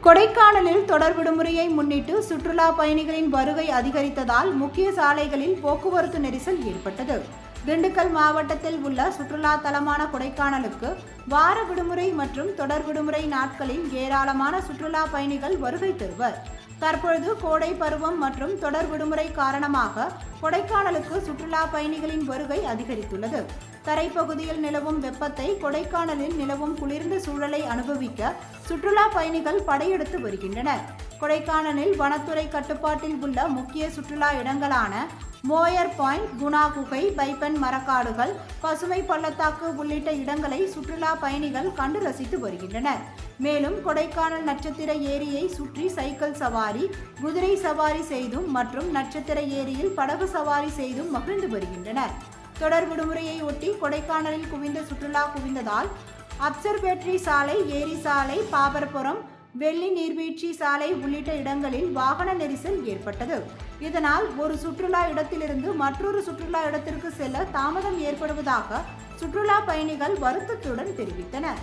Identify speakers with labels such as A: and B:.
A: கொடைக்கானலில் தொடர் விடுமுறையை முன்னிட்டு சுற்றுலா பயணிகளின் வருகை அதிகரித்ததால் முக்கிய சாலைகளில் போக்குவரத்து நெரிசல் ஏற்பட்டது. திண்டுக்கல் மாவட்டத்தில் உள்ள சுற்றுலா தலமான கொடைக்கானலுக்கு வார விடுமுறை மற்றும் தொடர் விடுமுறை நாட்களில் ஏராளமான சுற்றுலா பயணிகள் வருகை தருவர். தற்பொழுது கோடை பருவம் மற்றும் தொடர் விடுமுறை காரணமாக கொடைக்கானலுக்கு சுற்றுலா பயணிகளின் வருகை அதிகரித்துள்ளது. தரைப்பகுதியில் நிலவும் வெப்பத்தை கொடைக்கானலில் நிலவும் குளிர்ந்த சூழலை அனுபவிக்க சுற்றுலா பயணிகள் படையெடுத்து வருகின்றனர். கொடைக்கானலில் வனத்துறை கட்டுப்பாட்டில் உள்ள முக்கிய சுற்றுலா இடங்களான மோயர் பாயிண்ட், குணா குகை, பைப்பன் மரக்காடுகள், பசுமை பள்ளத்தாக்கு உள்ளிட்ட இடங்களை சுற்றுலா பயணிகள் கண்டு ரசித்து வருகின்றனர். மேலும் கொடைக்கானல் நட்சத்திர ஏரியை சுற்றி சைக்கிள் சவாரி, குதிரை சவாரி செய்தும் மற்றும் நட்சத்திர ஏரியில் படகு சவாரி செய்தும் மகிழ்ந்து வருகின்றனர். தொடர் விடுமுறையை ஒட்டி கொடைக்கானலில் குவிந்த சுற்றுலா குவிந்ததால் அப்சர்வேட்டரி சாலை, ஏரி சாலை, பாபர்புரம், வெள்ளி நீர்வீழ்ச்சி சாலை உள்ளிட்ட இடங்களில் வாகன நெரிசல் ஏற்பட்டது. இதனால் ஒரு சுற்றுலா இடத்திலிருந்து மற்றொரு சுற்றுலா இடத்திற்கு செல்ல தாமதம் ஏற்படுவதாக சுற்றுலா பயணிகள் வருத்தத்துடன் தெரிவித்தனர்.